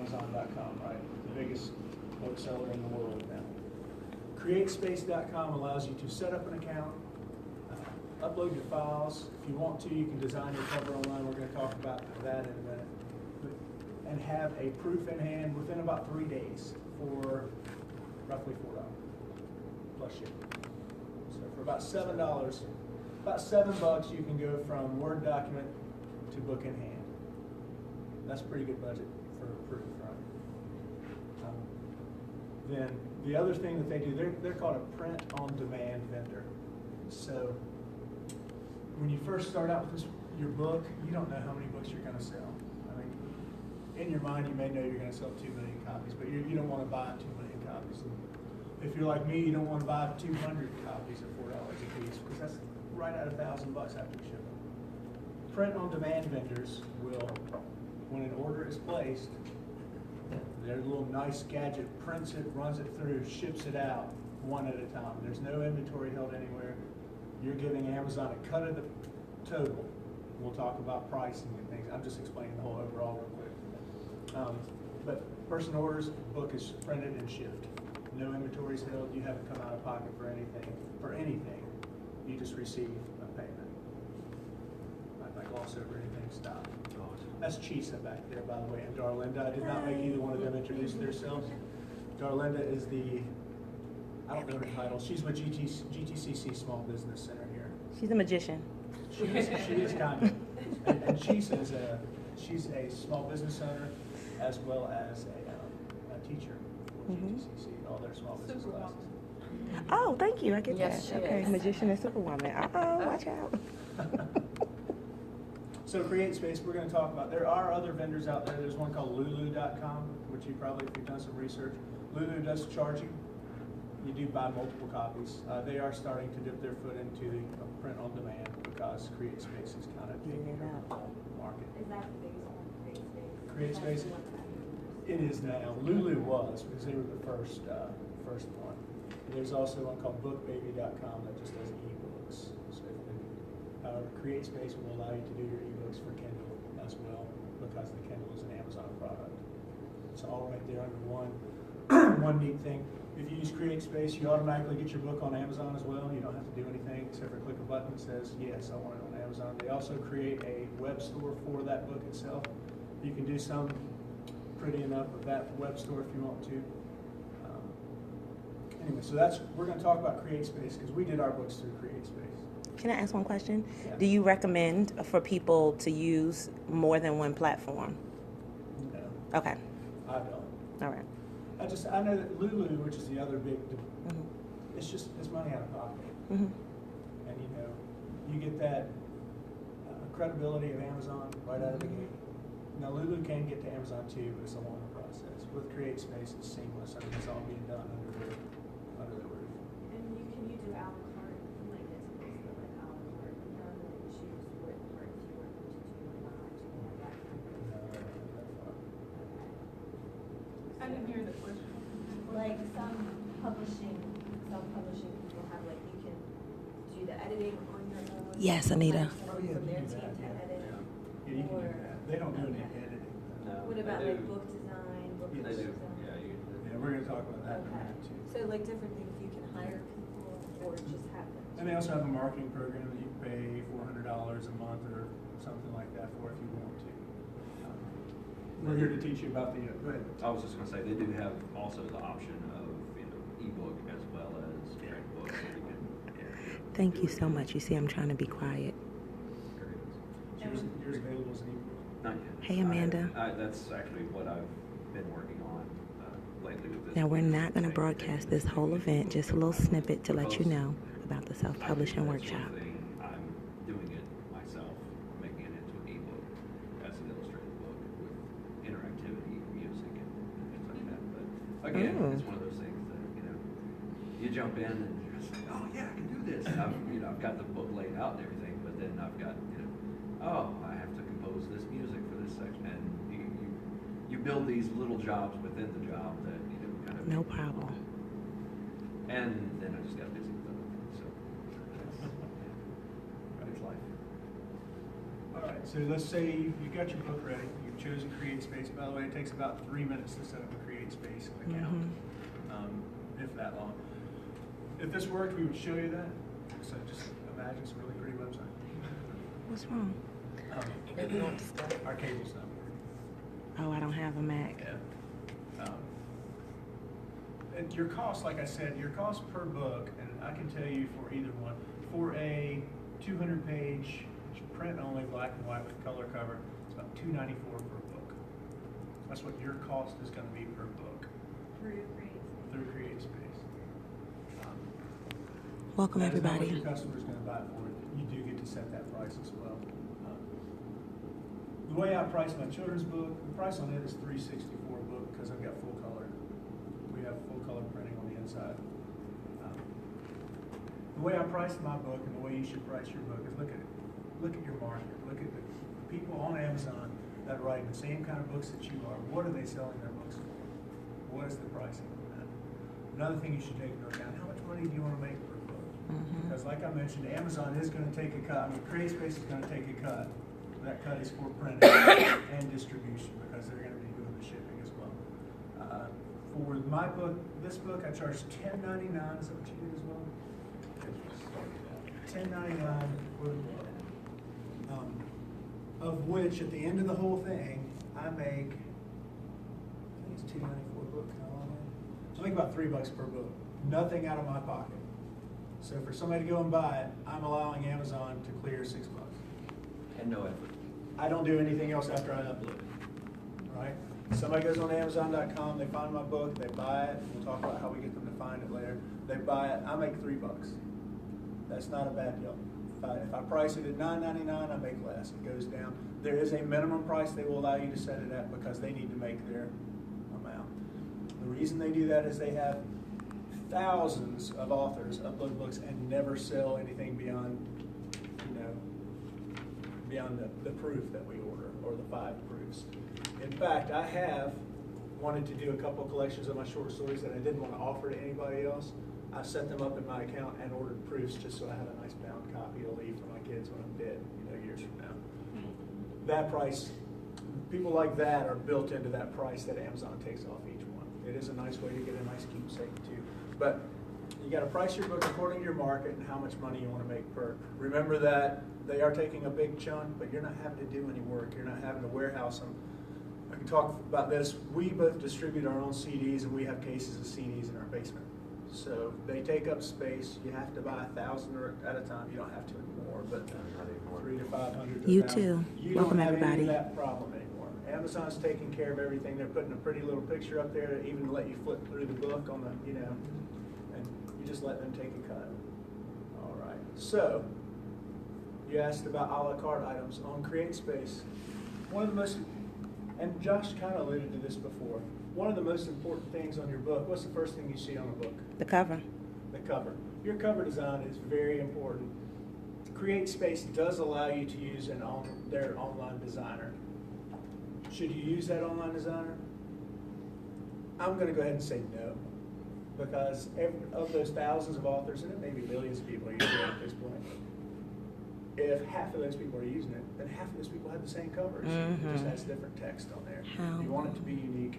Amazon.com, right? The biggest bookseller in the world now. CreateSpace.com allows you to set up an account, upload your files. If you want to, you can design your cover online. We're going to talk about that in a minute. And have a proof in hand within about 3 days for roughly $4 plus shipping. So for about $7, about $7, you can go from Word document to book in hand. That's a pretty good budget for a proof, right? Then the other thing that they do, they're called a print-on-demand vendor. So when you first start out with your book, you don't know how many books you're going to sell. I mean, in your mind, you may know you're going to sell 2 million copies, but you don't want to buy 2 million copies. And if you're like me, you don't want to buy 200 copies at $4 a piece, because that's right at $1,000 after you ship them. Print-on-demand vendors will, when an order is placed, their little nice gadget prints it, runs it through, ships it out one at a time. There's no inventory held anywhere. You're giving Amazon a cut of the total. We'll talk about pricing and things. I'm just explaining the whole overall real quick. But person orders, book is printed and shipped. No inventory is held. You haven't come out of pocket for anything. You just receive a payment. If I gloss over anything, stop. That's Chisa back there, by the way, and Darlinda. I did not make either one of them introduce themselves. Darlinda is I don't know her title. She's with GTCC Small Business Center here. She's a magician. She is kind of. And Chisa she's a small business owner as well as a teacher for GTCC, all their small business classes. Oh, thank you. I get Yes, that. she Okay, is. magician and superwoman. Uh-oh, watch out. So CreateSpace, we're going to talk about. There are other vendors out there. There's one called Lulu.com, which you probably, if you've done some research, Lulu does charge you. You do buy multiple copies. They are starting to dip their foot into the print on demand because CreateSpace is kind of taking over the whole market. Is that the biggest one, CreateSpace? That's the one that I use. It is now. Lulu was because they were the first one. There's also one called BookBaby.com that just does ebooks. However, CreateSpace will allow you to do your ebooks for Kindle as well because the Kindle is an Amazon product. It's all right there under one. One neat thing, if you use CreateSpace, you automatically get your book on Amazon as well. You don't have to do anything except for click a button that says, yes, I want it on Amazon. They also create a web store for that book itself. You can do some pretty enough with that web store if you want to. Anyway, so we're going to talk about CreateSpace because we did our books through CreateSpace. Can I ask one question? Yeah. Do you recommend for people to use more than one platform? No, Okay. I don't. All right. I know that Lulu, which is the other big, it's money out of pocket. Mm-hmm. And you get that credibility of Amazon right out of the gate. Now Lulu can get to Amazon too, but it's a longer process. With CreateSpace, it's seamless. I mean, it's all being done under the roof. And can you do a la carte, like it's supposed to like a la carte, you know, and then choose what parts you want them to do or not, or that kind of thing. I didn't hear the question. Like some publishing people have like you can do the editing on your own. Yes, Anita. From Oh, yeah, their you can do team that, to yeah. edit. Yeah, you can do that. They don't do any editing. What about like book design, book Yeah, cover they do. design? Yeah, we're going to talk about that in a Okay. minute too. So like different things you can hire people or just have them. And they also have a marketing program that you can pay $400 a month or something like that for if you want to. We're here to teach you about the. Go ahead. I was just going to say, they do have also the option of ebook as well as print book. So you can, Thank you so much. You see, I'm trying to be quiet. Yours available as an ebook. Not yet. Hey, Amanda. That's actually what I've been working on lately with this. Now, we're not going to broadcast this whole event, just a little snippet to let you know about the self-publishing workshop. I'm doing it myself, making it into an ebook as an illustrated book with interactivity, music, and things like that. But again, Oh. it's one of those things that you jump in and you're just like, oh yeah, I can do this. I've got the book laid out and everything, but then I've got I have to compose this music for this section, and you build these little jobs within the job that kind of No problem. And then I just got busy with other things, so it's life. All right, so let's say you got your book ready, you We've chosen CreateSpace. By the way, it takes about 3 minutes to set up a CreateSpace account, if that long. If this worked, we would show you that. So just imagine it's a really pretty website. What's wrong? Our cable's not working. Oh, I don't have a Mac. Yeah. And your cost, like I said, your cost per book, and I can tell you for either one, for a 200-page print-only black and white with color cover, it's about $2.94 per book. That's what your cost is going to be per book through CreateSpace. Welcome, That is not what everybody. your customer's going to buy it for. You do get to set that price as well. The way I price my children's book, the price on it is $364 a book because I've got full color. We have full color printing on the inside. The way I price my book and the way you should price your book is look at your market. Look at the people on Amazon that write the same kind of books that you are. What are they selling their books for? What is the pricing on that? Another thing you should take into account, how much money do you want to make per book? Because like I mentioned, Amazon is going to take a cut. I mean, CreateSpace is going to take a cut. That cut is for printing and distribution because they're going to be doing the shipping as well. For my book, this book, I charge $10.99. Is that what you did as well? $10.99 for the book. Of which, at the end of the whole thing, I make, I think it's $2.94 a book. I make about $3 per book. Nothing out of my pocket. So for somebody to go and buy it, I'm allowing Amazon to clear $6. And no effort. I don't do anything else after I upload it. All right? Somebody goes on Amazon.com, they find my book, they buy it. We'll talk about how we get them to find it later. They buy it. I make $3. That's not a bad deal. If I price it at $9.99, I make less. It goes down. There is a minimum price they will allow you to set it at because they need to make their amount. The reason they do that is they have thousands of authors upload books and never sell anything beyond, beyond the proof that we order or the 5 proofs. In fact, I have wanted to do a couple collections of my short stories that I didn't want to offer to anybody else. I set them up in my account and ordered proofs just so I have a nice bound copy to leave for my kids when I'm dead, years from now. That price, people like that are built into that price that Amazon takes off each one. It is a nice way to get a nice keepsake too. But you got to price your book according to your market and how much money you want to make per. Remember that they are taking a big chunk, but you're not having to do any work. You're not having to warehouse them. I can talk about this. We both distribute our own CDs, and we have cases of CDs in our basement. So they take up space. You have to buy 1,000 at a time. You don't have to anymore, but 300 to 500. You too. You Welcome, don't have everybody. any of that problem anymore. Amazon's taking care of everything. They're putting a pretty little picture up there to even let you flip through the book on the, and you just let them take a cut. All right. So you asked about a la carte items on CreateSpace. One of the most, and Josh kind of alluded to this before, one of the most important things on your book, what's the first thing you see on a book? The cover. The cover. Your cover design is very important. CreateSpace does allow you to use their online designer. Should you use that online designer? I'm going to go ahead and say no, because of those thousands of authors, and it may be millions of people using it at this point, if half of those people are using it, then half of those people have the same covers. It just has different text on there. How? You want it to be unique.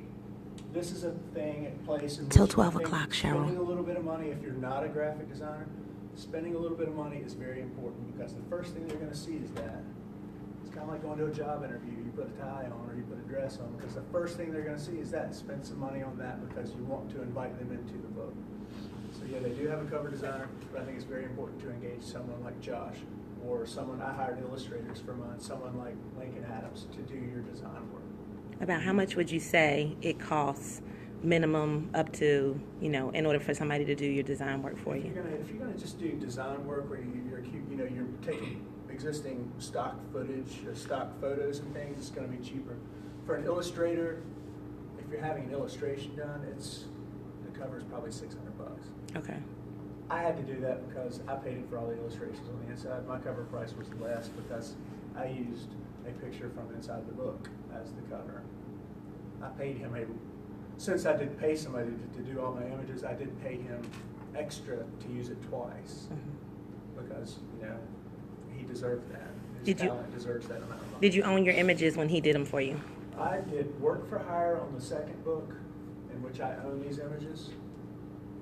This is a thing, a place in Till which 12 I think o'clock, Cheryl. Spending a little bit of money, if you're not a graphic designer, spending a little bit of money is very important because the first thing they're going to see is that. It's kind of like going to a job interview. You put a tie on or you put a dress on because the first thing they're going to see is that. Spend some money on that because you want to invite them into the book. So yeah, they do have a cover designer, but I think it's very important to engage someone like Josh or someone, I hired illustrators for mine, someone like Lincoln Adams to do your design work. About how much would you say it costs minimum up to, in order for somebody to do your design work for you? If you're gonna just do design work where you're taking existing stock footage, stock photos and things, it's gonna be cheaper. For an illustrator, if you're having an illustration done, the cover is probably $600. Okay. I had to do that because I paid it for all the illustrations on the inside. My cover price was less because I used a picture from inside the book as the cover. I paid him since I did pay somebody to do all my images, I did pay him extra to use it twice because, he deserved that. His talent deserves that amount of money. Did you own your images when he did them for you? I did work for hire on the second book, in which I own these images.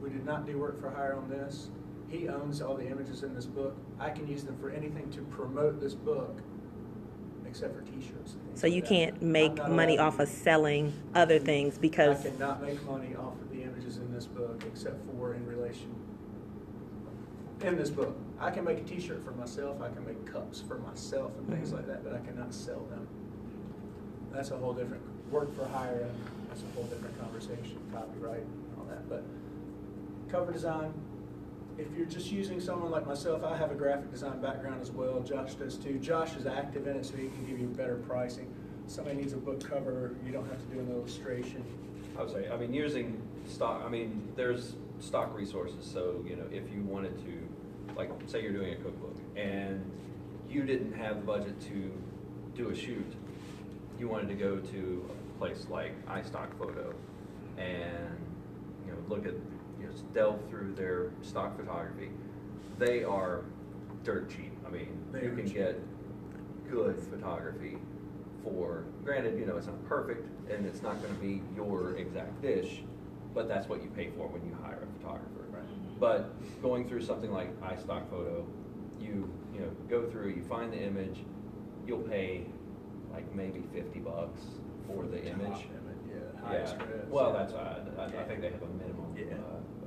We did not do work for hire on this. He owns all the images in this book. I can use them for anything to promote this book, except for T-shirts. and things So you like that. can't I'm make not money allowed off to- of selling other things because I cannot make money off of the images in this book, except for in relation, in this book. I can make a T-shirt for myself, I can make cups for myself and things Mhm. like that, but I cannot sell them. That's a whole different, work for hire, that's a whole different conversation, copyright and all that. But cover design, if you're just using someone like myself, I have a graphic design background as well, Josh does too. Josh is active in it, so he can give you better pricing. Somebody needs a book cover, you don't have to do an illustration. I would say, I mean, using stock, I mean, there's stock resources, so, you know, if you wanted to, like, say you're doing a cookbook, and you didn't have the budget to do a shoot, you wanted to go to a place like iStock Photo, and, you know, look at, you know, delve through their stock photography, they are dirt cheap. I mean, They you are can cheap. get good photography for, granted, you know, it's not perfect, and it's not gonna be your exact dish, but that's what you pay for when you hire a photographer. Right. But going through something like iStock Photo, you know, go through, you find the image, you'll pay like maybe $50 for the image. Top image, yeah, highest Yeah. credits. Well, that's, I think they have a minimum Yeah.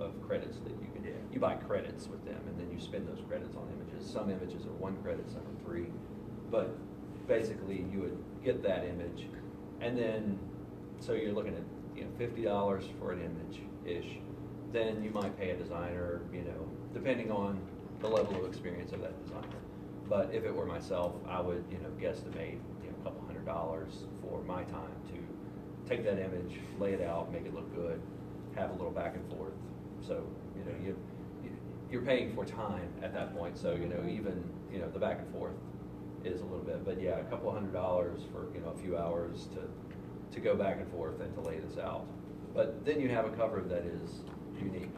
of credits that you can, Yeah. you buy credits with them, and then you spend those credits on images. Some images are 1 credit, some are 3. But basically, you would get that image, and then, so you're looking at, you know, $50 for an image-ish. Then you might pay a designer, you know, depending on the level of experience of that designer. But if it were myself, I would, you know, guesstimate, you know, a couple $100 for my time to take that image, lay it out, make it look good, have a little back and forth. So, you know, you're paying for time at that point, so, you know, even, you know, the back and forth is a little bit, but yeah, a couple $100 for, you know, a few hours to go back and forth and to lay this out. But then you have a cover that is unique.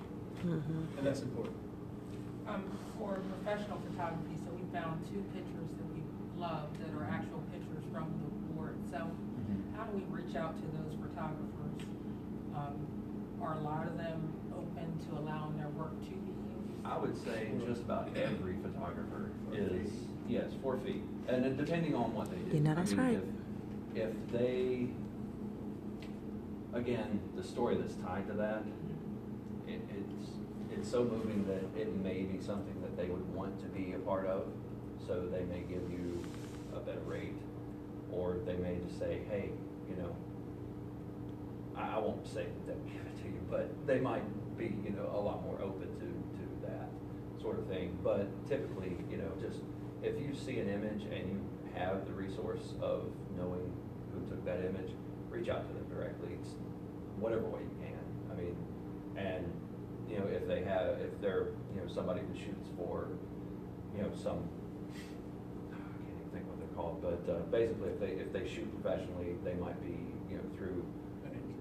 And that's important. For professional photography, so we found 2 pictures that we love that are actual pictures from the board. So how do we reach out to those photographers? Are a lot of them open to allowing their work to be used? I would say just about every photographer is, yes, for fee. And then depending on what they do. You know, that's I mean, right. If they, again, the story that's tied to that, it's so moving that it may be something that they would want to be a part of. So they may give you a better rate, or they may just say, hey, you know, I won't say that they'll give it to you, but they might be, you know, a lot more open to that sort of thing. But typically, you know, just if you see an image and you have the resource of knowing who took that image, reach out to them directly, it's whatever way you can. I mean, and, you know, if they're, you know, somebody who shoots for, you know, some, I can't even think what they're called, but basically if they shoot professionally, they might be, you know, through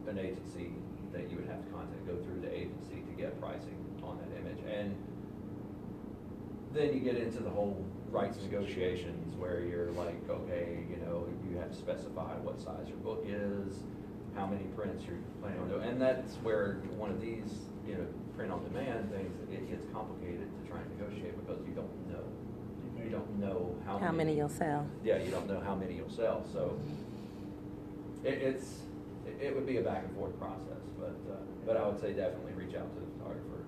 an agency that you would have to go through the agency to get pricing on that image. And then you get into the whole rights negotiations where you're like, okay, you know, you have to specify what size your book is, how many prints you're planning on doing. And that's where one of these, you know, print on demand things, it gets complicated to try and negotiate because you don't know. You don't know how many you'll sell. Yeah, you don't know how many you'll sell. So it would be a back and forth process, but I would say definitely reach out to the photographer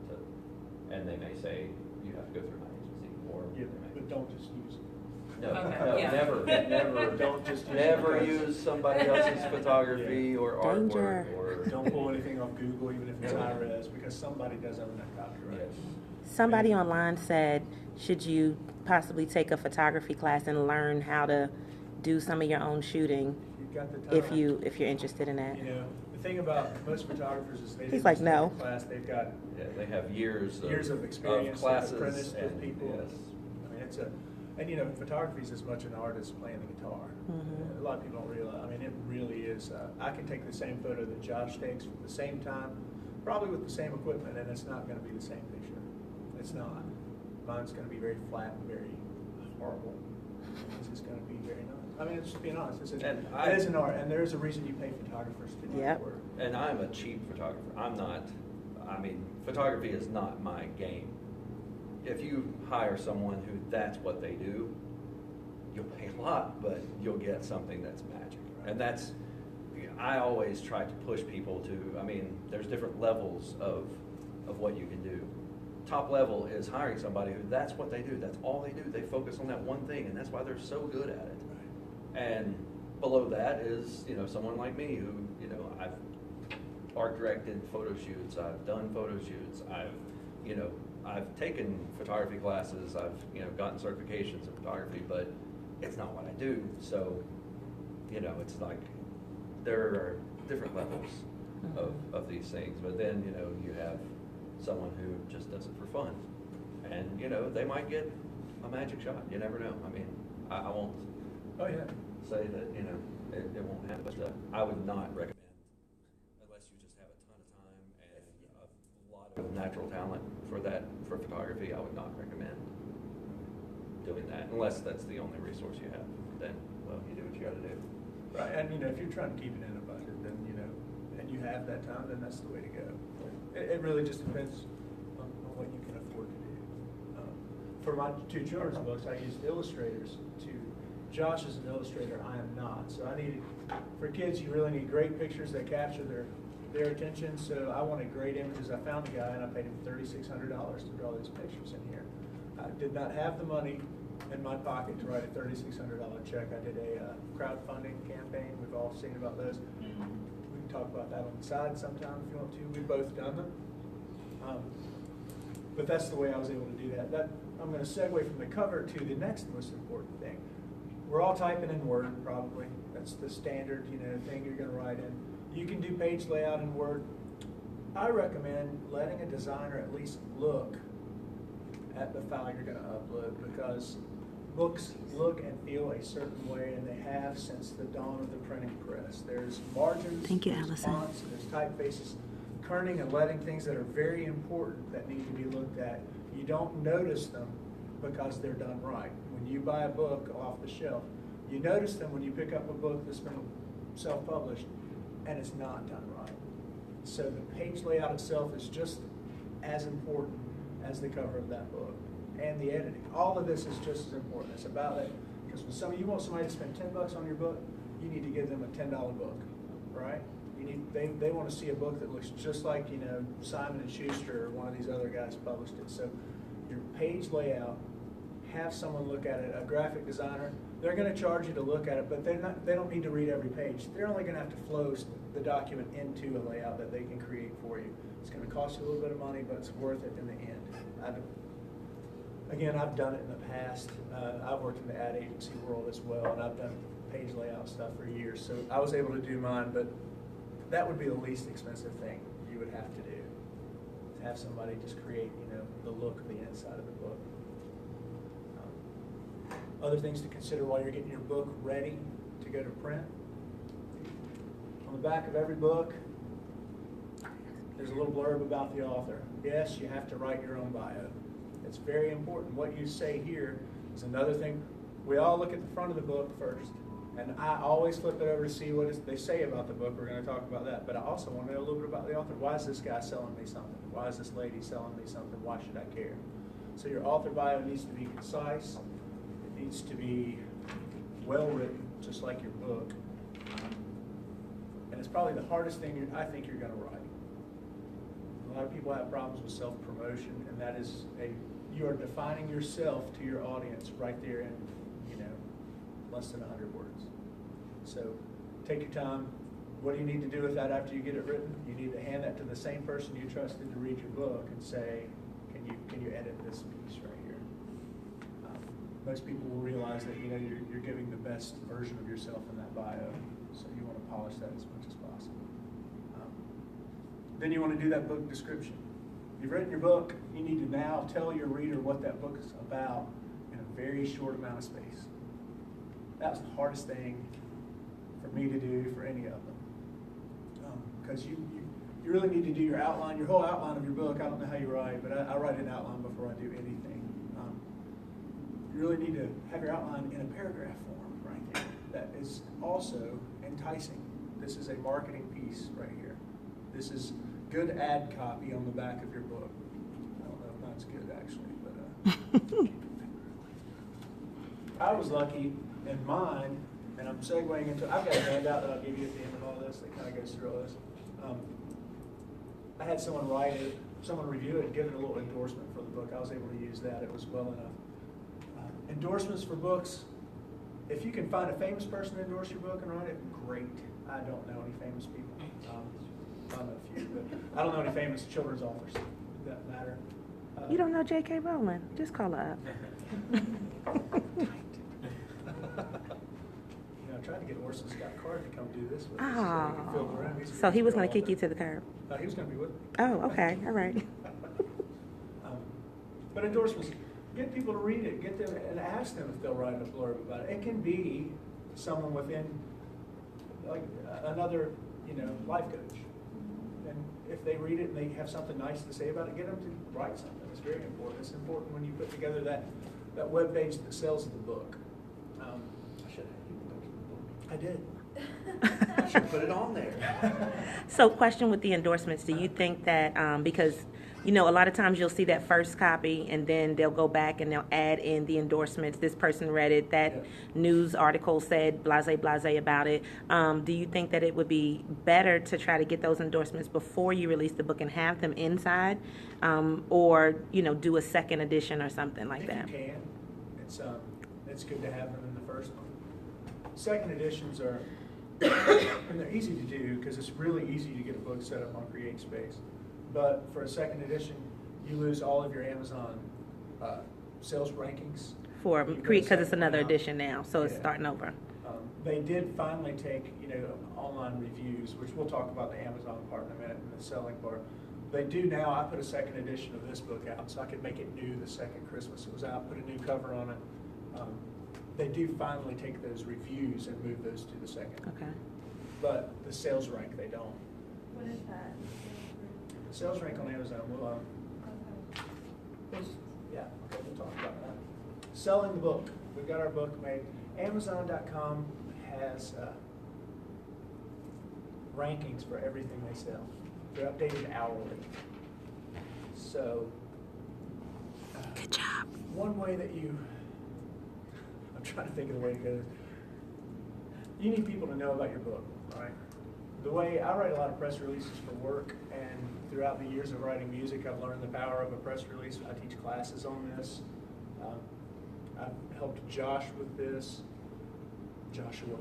and they may say you have to go through my agency, or Yeah, they may. but don't just use it. No, Okay, no, yeah. never, Don't just use it never because- use somebody else's photography or Danger. artwork or. Don't pull anything off Google, even if it's No. high-res, because somebody does own that copyright. Yes. Somebody online said, should you possibly take a photography class and learn how to do some of your own shooting You've got the time. if you're interested in that? You know, the thing about most photographers is they He's didn't like, just take a no. class, they've got Yeah, they have years of experience, classes they've apprenticed with and, people. yes. I mean, and you know, photography is as much an art as playing the guitar. Mhm. A lot of people don't realize, I mean, it really is. I can take the same photo that Josh takes at the same time, probably with the same equipment, and it's not gonna be the same picture. It's not. Mine's gonna be very flat and very horrible. This is gonna be very nice. I mean, it's just being honest, it And is an art, and there is a reason you pay photographers to do the Yep. work. And I'm a cheap photographer. I'm not, I mean, photography is not my game. If you hire someone who that's what they do, you'll pay a lot, but you'll get something that's magic. And that's, I always try to push people to, I mean, there's different levels of what you can do. Top level is hiring somebody who that's what they do. That's all they do. They focus on that one thing, and that's why they're so good at it. And below that is, you know, someone like me who, you know, I've art directed photo shoots, I've done photo shoots, I've taken photography classes, I've, you know, gotten certifications in photography, but it's not what I do. So, you know, it's like there are different levels of these things. But then, you know, you have someone who just does it for fun. And, you know, they might get a magic shot. You never know. I mean, I won't Oh, yeah. say that, you know, it won't happen. But I would not recommend, unless you just have a ton of time and a lot of natural talent for photography, I would not recommend doing that, unless that's the only resource you have. Then, well, you do what you gotta do. Right, and, you know, if you're trying to keep it in a budget, then, you know, and you have that time, then that's the way to go. It really just depends on what you can afford to do. For my 2 children's books, I used illustrators to, Josh is an illustrator, I am not. So I needed, for kids, you really need great pictures that capture their attention. So I wanted great images. I found a guy and I paid him $3,600 to draw these pictures in here. I did not have the money in my pocket to write a $3,600 check. I did a crowdfunding campaign. We've all seen about those. We can talk about that on the side sometime if you want to. We've both done them. But that's the way I was able to do that. I'm going to segue from the cover to the next most important thing. We're all typing in Word, probably. That's the standard, you know, thing you're going to write in. You can do page layout in Word. I recommend letting a designer at least look at the file you're going to upload, because books look and feel a certain way, and they have since the dawn of the printing press. There's margins, Thank you, there's Allison. fonts, there's typefaces, kerning and leading, things that are very important that need to be looked at. You don't notice them because they're done right. When you buy a book off the shelf, you notice them when you pick up a book that's been self-published and it's not done right. So the page layout itself is just as important as the cover of that book, and the editing. All of this is just as important. It's about it, because when you want somebody to spend $10 on your book, you need to give them a $10 book, right? They want to see a book that looks just like, you know, Simon & Schuster or one of these other guys published it. So your page layout, have someone look at it, a graphic designer. They're going to charge you to look at it, but they don't need to read every page. They're only going to have to flow the document into a layout that they can create for you. It's going to cost you a little bit of money, but it's worth it in the end. Again, I've done it in the past. I've worked in the ad agency world as well, and I've done page layout stuff for years. So I was able to do mine, but that would be the least expensive thing you would have to do. To have somebody just create, you know, the look of the inside of the book. Other things to consider while you're getting your book ready to go to print. On the back of every book, there's a little blurb about the author. Yes, you have to write your own bio. It's very important. What you say here is another thing. We all look at the front of the book first, and I always flip it over to see what they say about the book. We're going to talk about that. But I also want to know a little bit about the author. Why is this guy selling me something? Why is this lady selling me something? Why should I care? So your author bio needs to be concise. It needs to be well written, just like your book. And it's probably the hardest thing I think you're going to write. A lot of people have problems with self-promotion, and that is you are defining yourself to your audience right there in, you know, less than 100 words. So take your time. What do you need to do with that after you get it written? You need to hand that to the same person you trusted to read your book and say, can you edit this piece right here? Most people will realize that, you know, you're giving the best version of yourself in that bio, so you want to polish that as much as possible. Then you want to do that book description. You've written your book, you need to now tell your reader what that book is about in a very short amount of space. That was the hardest thing for me to do for any of them. Because you really need to do your outline, your whole outline of your book. I don't know how you write, but I write an outline before I do anything. You really need to have your outline in a paragraph form right there. that is also enticing. This is a marketing piece right here. This is good ad copy on the back of your book. I don't know if that's good actually, but I was lucky in mine, and I'm segueing into, I've got a handout that I'll give you at the end of all this that kind of goes through all this. I had someone write it, someone review it, and give it a little endorsement for the book. I was able to use that. It was well enough. Endorsements for books. If you can find a famous person to endorse your book and write it, great. I don't know any famous people. I know a few, but I don't know any famous children's authors. That matter. You don't know J.K. Rowling? Just call her up. I tried to get Orson Scott Card to come do this with us. Oh, So he could fill the room. so he was going to kick you to the curb. He was going to be with me. Oh, okay, all right. But endorsements, get people to read it, get them and ask them if they'll write a blurb about it. It can be someone within, like another, life coach. And if they read it and they have something nice to say about it, get them to write something. It's very important. It's important when you put together that web page that sells the book. I should have you look at the book. I did. I should put it on there. So question with the endorsements, do you think that, because, a lot of times you'll see that first copy and then they'll go back and they'll add in the endorsements. This person read it, that news article said blase about it. Do you think that it would be better to try to get those endorsements before you release the book and have them inside? Or, do a second edition or something like that? If you can, it's good to have them in the first one. Second editions are, and they're easy to do because it's really easy to get a book set up on CreateSpace. But for a second edition, you lose all of your Amazon sales rankings. For You Create, put a because it's second another one out. edition now, so it's Yeah. starting over. They did finally take, online reviews, which we'll talk about the Amazon part in a minute and the selling part. They do now. I put a second edition of this book out so I could make it new the second Christmas it was out, put a new cover on it. They do finally take those reviews and move those to the second. Okay. But the sales rank, they don't. What is that? The sales rank on Amazon will, Okay. yeah, okay, we'll talk about that. Selling the book. We've got our book made. Amazon.com has rankings for everything they sell. They're updated hourly. So, Good job. one way that I'm trying to think of the way to go. You need people to know about your book, right? The way I write a lot of press releases for work, and throughout the years of writing music, I've learned the power of a press release. I teach classes on this. I've helped Josh with this. Joshua.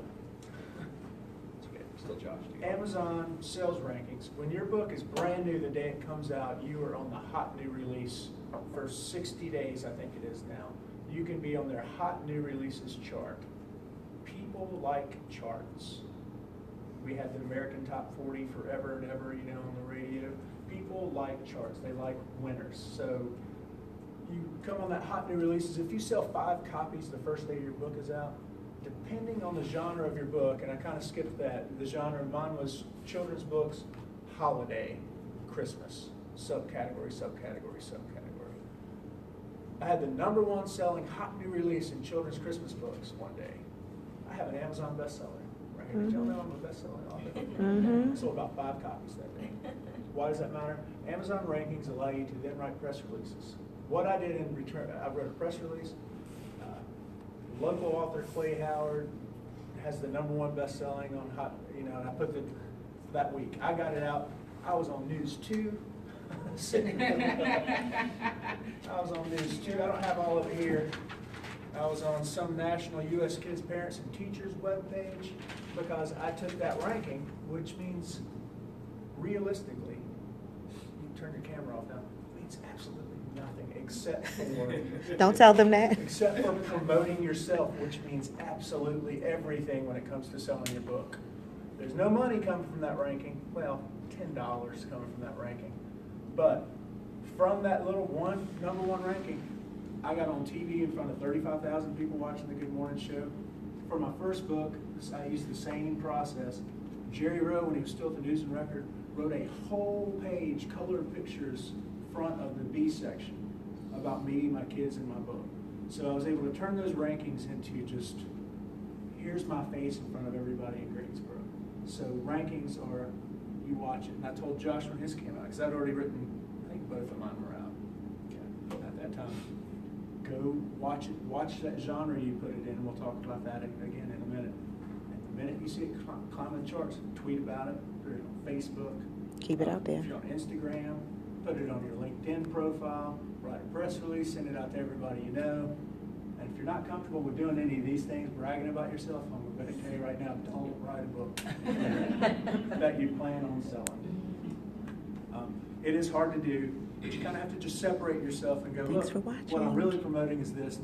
It's okay, still Josh. Amazon sales rankings. When your book is brand new the day it comes out, you are on the hot new release for 60 days, I think it is now. You can be on their hot new releases chart. People like charts. We had the American Top 40 forever and ever, on the radio. People like charts. They like winners. So you come on that hot new releases. If you sell 5 copies the first day your book is out, depending on the genre of your book, and I kind of skipped that, the genre, mine was children's books, holiday, Christmas, subcategory. I had the #1 selling hot new release in children's Christmas books one day. I have an Amazon bestseller right here. Did y'all know I'm a bestselling author? Mm-hmm. I sold about 5 copies that day. Why does that matter? Amazon rankings allow you to then write press releases. What I did in return, I wrote a press release. Local author Clay Howard has the #1 best-selling on hot, and I put that week. I got it out. I was on News 2. I was on News 2. I don't have all of it here. I was on some national U.S. Kids, Parents, and Teachers webpage because I took that ranking, which means realistically, you turn your camera off now, it means absolutely nothing except for Don't tell them that. except for promoting yourself, which means absolutely everything when it comes to selling your book. There's no money coming from that ranking. Well, $10 coming from that ranking. But from that little #1 ranking, I got on TV in front of 35,000 people watching the Good Morning Show. For my first book, I used the same process. Jerry Rowe, when he was still at the News and Record, wrote a whole page, colored pictures, front of the B section about me, my kids, and my book. So I was able to turn those rankings into just, here's my face in front of everybody in Greensboro. So rankings are, you watch it. And I told Josh when his came out, because I'd already written, I think both of mine were out at that time. Go watch it, watch that genre you put it in. We'll talk about that again in a minute. And the minute you see it climb the charts, tweet about it, put it on Facebook. Keep it out there. If you're on Instagram, put it on your LinkedIn profile, write a press release, send it out to everybody you know. And if you're not comfortable with doing any of these things, bragging about yourself, I'm going to tell you right now, don't write a book that you plan on selling. It is hard to do, but you kind of have to just separate yourself and go, Thanks look, for watching. what I'm really promoting is this.